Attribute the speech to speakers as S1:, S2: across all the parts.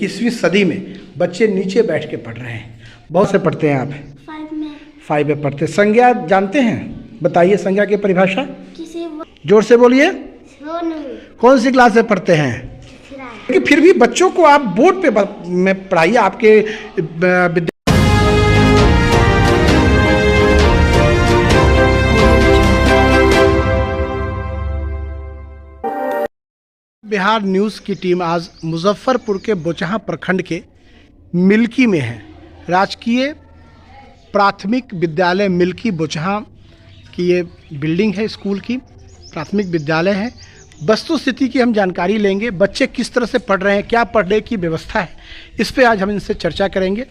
S1: 21वीं सदी में बच्चे नीचे बैठ के पढ़ रहे हैं। बहुत से पढ़ते हैं आप? 5 में पढ़ते। संज्ञा जानते हैं? बताइए संज्ञा की परिभाषा। जोर से बोलिए। कौन सी क्लास में पढ़ते हैं? कि फिर भी बच्चों को आप बोर्ड पे में पढ़ाइए। आपके बिहार न्यूज़ की टीम आज मुजफ्फरपुर के बोचहां प्रखंड के मिल्की में है। राजकीय प्राथमिक विद्यालय मिल्की बोचहां की ये बिल्डिंग है, स्कूल की प्राथमिक विद्यालय है। वस्तुस्थिति की हम जानकारी लेंगे, बच्चे किस तरह से पढ़ रहे हैं, क्या पढ़ने की व्यवस्था है, इस पे आज हम इनसे चर्चा करेंगे।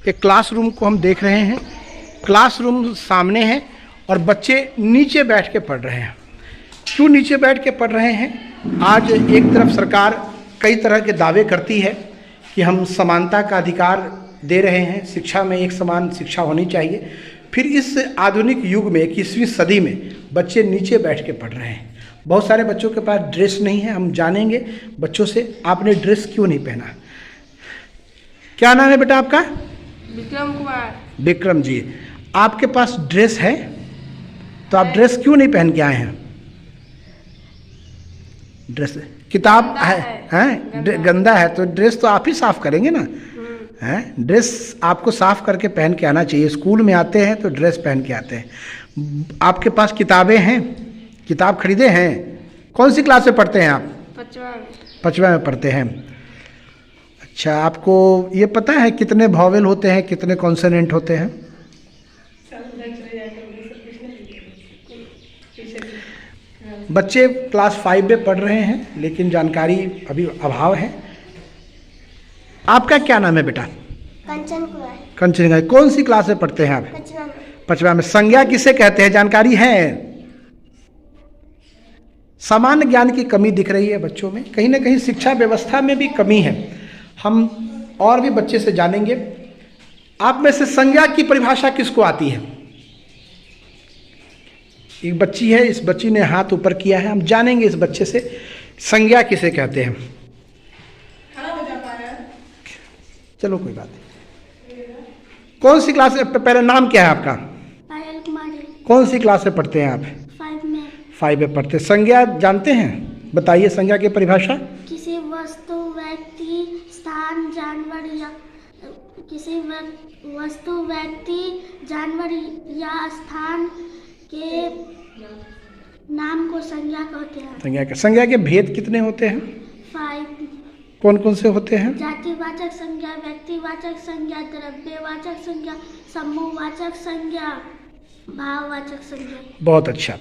S1: एक क्लासरूम को हम देख रहे हैं, क्लासरूम सामने है और बच्चे नीचे बैठ के पढ़ रहे हैं। क्यों नीचे बैठ के पढ़ रहे हैं? आज एक तरफ सरकार कई तरह के दावे करती है कि हम समानता का अधिकार दे रहे हैं, शिक्षा में एक समान शिक्षा होनी चाहिए। फिर इस आधुनिक युग में 21वीं सदी में बच्चे नीचे बैठ के पढ़ रहे हैं। बहुत सारे बच्चों के पास ड्रेस नहीं है। हम जानेंगे बच्चों से, आपने ड्रेस क्यों नहीं पहना? क्या नाम है बेटा आपका?
S2: विक्रम कुमार।
S1: विक्रम जी, आपके पास ड्रेस है तो आप ड्रेस क्यों नहीं पहन के आए हैं? ड्रेस किताब है गंदा है तो ड्रेस तो आप ही साफ करेंगे ना। हैं, ड्रेस आपको साफ करके पहन के आना चाहिए। स्कूल में आते हैं तो ड्रेस पहन के आते हैं। आपके पास किताबें हैं? किताब खरीदे हैं? कौन सी क्लास में पढ़ते हैं आप? 5वां में पढ़ते हैं। अच्छा, आपको ये पता है कितने वॉवेल होते हैं, कितने कॉन्सोनेंट होते हैं? बच्चे क्लास 5 में पढ़ रहे हैं लेकिन जानकारी अभी अभाव है। आपका क्या नाम है बेटा?
S3: कंचन कुमार।
S1: कंचन कुमार। कौन सी क्लास में पढ़ते हैं आप? 5वां में। संज्ञा किसे कहते हैं, जानकारी है? सामान्य ज्ञान की कमी दिख रही है बच्चों में, कहीं ना कहीं शिक्षा व्यवस्था में भी कमी है। हम और भी बच्चे से जानेंगे। आप में से संज्ञा की परिभाषा किसको आती है? एक बच्ची है, इस बच्ची ने हाथ ऊपर किया है। हम जानेंगे इस बच्चे से संज्ञा किसे कहते हैं। चलो कोई बात नहीं। कौन सी क्लास में? पहले नाम क्या है आपका?
S3: पायल कुमारी।
S1: कौन सी क्लास में पढ़ते हैं आप? 5 में पढ़ते। संज्ञा जानते हैं? बताइए संज्ञा की परिभाषा।
S3: किसी वस्तु, व्यक्ति, स्थान, जानवर या स्थान के नाम को संज्ञा कहते हैं।
S1: संज्ञा के भेद कितने होते हैं?
S3: 5।
S1: कौन कौन से होते हैं?
S3: जातिवाचक संज्ञा, व्यक्तिवाचक संज्ञा, द्रव्यवाचक संज्ञा, समूहवाचक संज्ञा, भाववाचक संज्ञा। बहुत अच्छा।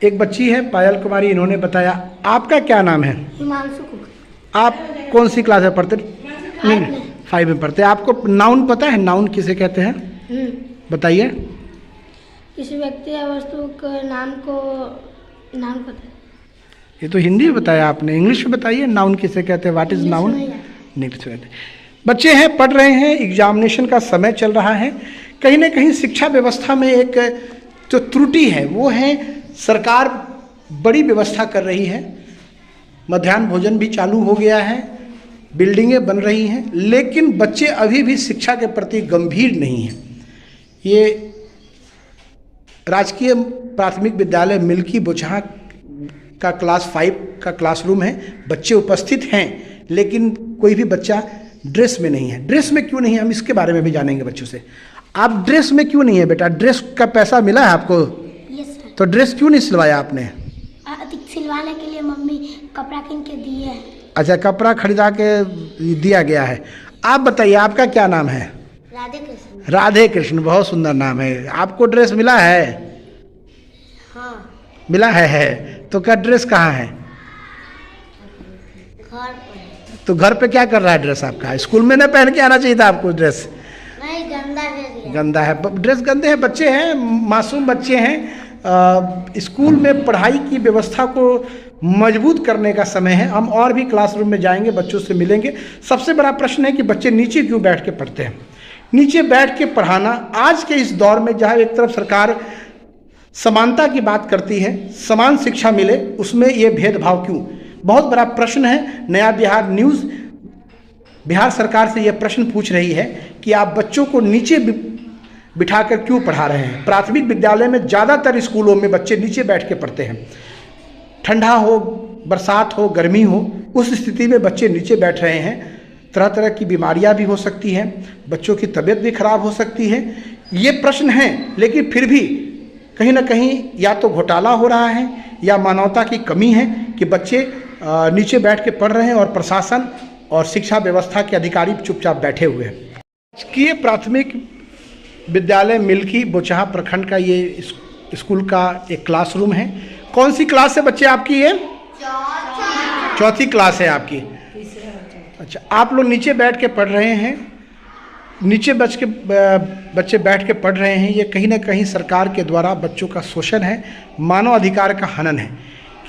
S3: एक बच्ची है पायल कुमारी, इन्होंने बताया। आपका क्या नाम है? हिमांशु कुमार।
S1: आप कौन सी क्लास में पढ़ते? 5 में पढ़ते। आपको नाउन पता है? नाउन किसे कहते हैं? बताइए।
S3: किसी व्यक्ति या वस्तु के नाम को नाम कहते हैं।
S1: ये तो हिंदी में बताया आपने, इंग्लिश में बताइए नाउन किसे कहते हैं। What is noun? नहीं। बच्चे हैं, पढ़ रहे हैं, एग्जामिनेशन का समय चल रहा है। कहीं ना कहीं शिक्षा व्यवस्था में एक जो त्रुटि है वो है, सरकार बड़ी व्यवस्था कर रही है, मध्याह्न भोजन भी चालू हो गया है, बिल्डिंगें बन रही हैं, लेकिन बच्चे अभी भी शिक्षा के प्रति गंभीर नहीं हैं। ये राजकीय प्राथमिक विद्यालय मिल्की बोचहां का क्लास 5 का क्लासरूम है। बच्चे उपस्थित हैं लेकिन कोई भी बच्चा ड्रेस में नहीं है। ड्रेस में क्यों नहीं है, हम इसके बारे में भी जानेंगे बच्चों से। आप ड्रेस में क्यों नहीं है बेटा? ड्रेस का पैसा मिला है आपको?
S3: Yes sir.
S1: तो ड्रेस क्यों नहीं सिलवाया आपने?
S3: सिलवाने के लिए मम्मी कपड़ा किन के दिए है।
S1: अच्छा, कपड़ा खरीदा के दिया गया है। आप बताइए आपका क्या नाम है?
S3: राधे कृष्ण।
S1: राधे कृष्ण, बहुत सुंदर नाम है। आपको ड्रेस मिला है?
S3: हाँ
S1: मिला है। तो क्या ड्रेस कहाँ है?
S3: घर पर।
S1: तो घर पे क्या कर रहा है ड्रेस आपका? स्कूल में ना पहन के आना चाहिए था आपको ड्रेस।
S3: नहीं, गंदा है।
S1: गंदा है ड्रेस, गंदे हैं। बच्चे हैं, मासूम बच्चे हैं। स्कूल में पढ़ाई की व्यवस्था को मजबूत करने का समय है। हम और भी क्लासरूम में जाएंगे, बच्चों से मिलेंगे। सबसे बड़ा प्रश्न है कि बच्चे नीचे क्यों बैठ के पढ़ते हैं। नीचे बैठ के पढ़ाना आज के इस दौर में, जहाँ एक तरफ सरकार समानता की बात करती है, समान शिक्षा मिले, उसमें ये भेदभाव क्यों? बहुत बड़ा प्रश्न है। नया बिहार न्यूज़ बिहार सरकार से यह प्रश्न पूछ रही है कि आप बच्चों को नीचे बिठाकर क्यों पढ़ा रहे हैं। प्राथमिक विद्यालय में ज़्यादातर स्कूलों में बच्चे नीचे बैठ के पढ़ते हैं। ठंडा हो, बरसात हो, गर्मी हो, उस स्थिति में बच्चे नीचे बैठ रहे हैं। तरह तरह की बीमारियां भी हो सकती हैं, बच्चों की तबीयत भी खराब हो सकती है। ये प्रश्न हैं, लेकिन फिर भी कहीं ना कहीं या तो घोटाला हो रहा है या मानवता की कमी है कि बच्चे नीचे बैठ के पढ़ रहे हैं और प्रशासन और शिक्षा व्यवस्था के अधिकारी चुपचाप बैठे हुए हैं। राजकीय प्राथमिक विद्यालय मिल्की बोचहां प्रखंड का ये स्कूल का एक क्लासरूम है। कौन सी क्लास है बच्चे आपकी? ये चौथी क्लास है आपकी। अच्छा, आप लोग नीचे बैठ के पढ़ रहे हैं। नीचे बच्चे बैठ के पढ़ रहे हैं। ये कहीं ना कहीं सरकार के द्वारा बच्चों का शोषण है, मानव अधिकार का हनन है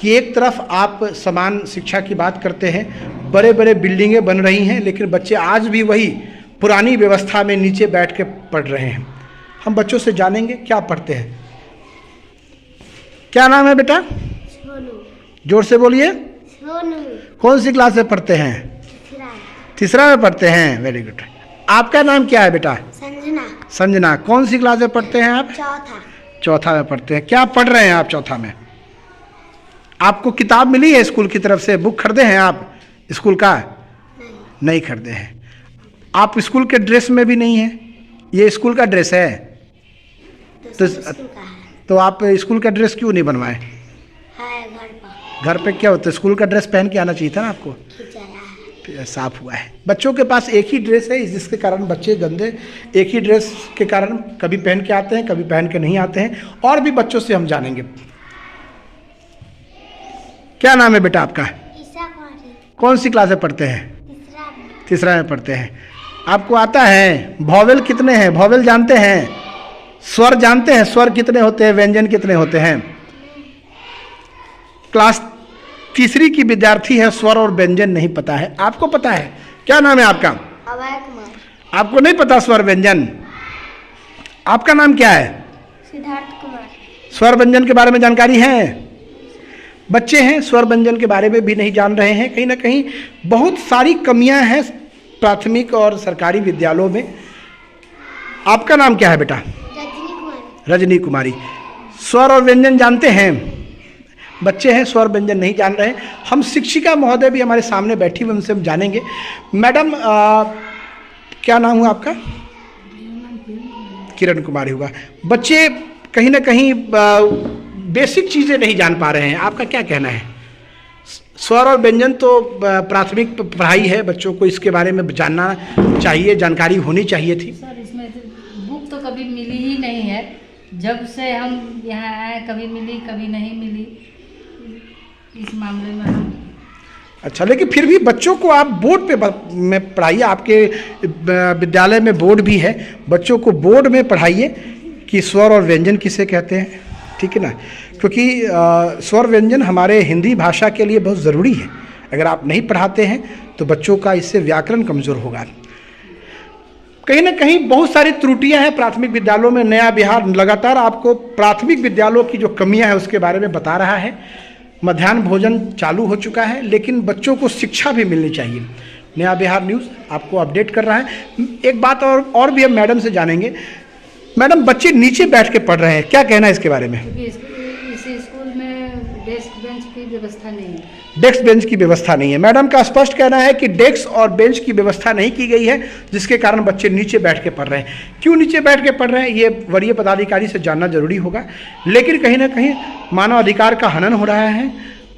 S1: कि एक तरफ आप समान शिक्षा की बात करते हैं, बड़े बड़े बिल्डिंगें बन रही हैं, लेकिन बच्चे आज भी वही पुरानी व्यवस्था में नीचे बैठ के पढ़ रहे हैं। हम बच्चों से जानेंगे क्या पढ़ते हैं। क्या नाम है बेटा? जोर से बोलिए। कौन सी क्लास में पढ़ते हैं? तीसरा में पढ़ते हैं। Very good. आपका नाम क्या है बेटा?
S3: संजना।
S1: संजना। कौन सी क्लास में पढ़ते हैं आप? चौथा में पढ़ते हैं। क्या पढ़ रहे हैं आप चौथा में? आपको किताब मिली है स्कूल की तरफ से? बुक खरीदे हैं आप स्कूल का? नहीं खरीदे हैं। आप स्कूल के ड्रेस में भी नहीं है? ये स्कूल का ड्रेस है तो आप स्कूल का ड्रेस क्यों नहीं बनवाए? घर पे क्या होता है, स्कूल का ड्रेस पहन के आना चाहिए था ना आपको। साफ हुआ है। बच्चों के पास एक ही ड्रेस है, जिसके कारण बच्चे गंदे एक ही ड्रेस के कारण कभी पहन के आते हैं, कभी पहन के नहीं आते हैं। और भी बच्चों से हम जानेंगे। क्या नाम है बेटा आपका? कौन सी क्लास में पढ़ते हैं? तीसरा में पढ़ते हैं। आपको आता है वॉवेल कितने हैं? वॉवेल जानते हैं? स्वर जानते हैं? स्वर कितने होते हैं? व्यंजन कितने होते हैं? क्लास तीसरी की विद्यार्थी है, स्वर और व्यंजन नहीं पता है। आपको पता है? क्या नाम है आपका?
S3: अभय कुमार।
S1: आपको नहीं पता स्वर व्यंजन? आपका नाम क्या है?
S3: सिद्धार्थ कुमार।
S1: स्वर व्यंजन के बारे में जानकारी है? बच्चे हैं स्वर व्यंजन के बारे में भी नहीं जान रहे हैं। कहीं ना कहीं बहुत सारी कमियां हैं प्राथमिक और सरकारी विद्यालयों में। आपका नाम क्या है बेटा?
S3: रजनी कुमारी।
S1: रजनी कुमारी। स्वर और व्यंजन जानते हैं? बच्चे हैं, स्वर व्यंजन नहीं जान रहे हैं। हम शिक्षिका महोदय भी हमारे सामने बैठी हुई, उनसे हम जानेंगे। मैडम क्या नाम हुआ आपका? किरण कुमारी हुआ। बच्चे कहीं ना कहीं बेसिक चीज़ें नहीं जान पा रहे हैं। आपका क्या कहना है? स्वर और व्यंजन तो प्राथमिक पढ़ाई है, बच्चों को इसके बारे में जानना चाहिए, जानकारी होनी चाहिए थी।
S2: सर इसमें बुक तो कभी मिली ही नहीं है। जब से हम यहाँ आए कभी मिली कभी नहीं मिली, इस मामले में हम।
S1: अच्छा, लेकिन फिर भी बच्चों को आप बोर्ड पे में पढ़ाइए। आपके विद्यालय में बोर्ड भी है, बच्चों को बोर्ड में पढ़ाइए कि स्वर और व्यंजन किसे कहते हैं। ठीक है ना, क्योंकि स्वर व्यंजन हमारे हिंदी भाषा के लिए बहुत ज़रूरी है। अगर आप नहीं पढ़ाते हैं तो बच्चों का इससे व्याकरण कमज़ोर होगा। कहीं ना कहीं बहुत सारी त्रुटियां हैं प्राथमिक विद्यालयों में। नया बिहार लगातार आपको प्राथमिक विद्यालयों की जो कमियां हैं उसके बारे में बता रहा है। मध्याह्न भोजन चालू हो चुका है, लेकिन बच्चों को शिक्षा भी मिलनी चाहिए। नया बिहार न्यूज़ आपको अपडेट कर रहा है। एक बात और भी हम मैडम से जानेंगे। मैडम, बच्चे नीचे बैठ के पढ़ रहे हैं, क्या कहना है इसके बारे में?
S2: क्योंकि इस स्कूल में डेस्क बेंच की व्यवस्था नहीं है।
S1: डेस्क बेंच की व्यवस्था नहीं है। मैडम का स्पष्ट कहना है कि डेस्क और बेंच की व्यवस्था नहीं की गई है, जिसके कारण बच्चे नीचे बैठ के पढ़ रहे हैं। क्यों नीचे बैठ के पढ़ रहे हैं, ये वरीय पदाधिकारी से जानना जरूरी होगा। लेकिन कहीं ना कहीं मानव अधिकार का हनन हो रहा है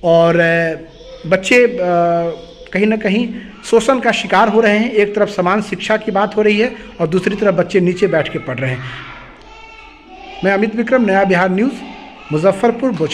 S1: और बच्चे कहीं ना कहीं शोषण का शिकार हो रहे हैं। एक तरफ समान शिक्षा की बात हो रही है और दूसरी तरफ बच्चे नीचे बैठ के पढ़ रहे हैं। मैं अमित विक्रम, नया बिहार न्यूज़, मुजफ्फरपुर बोचहां।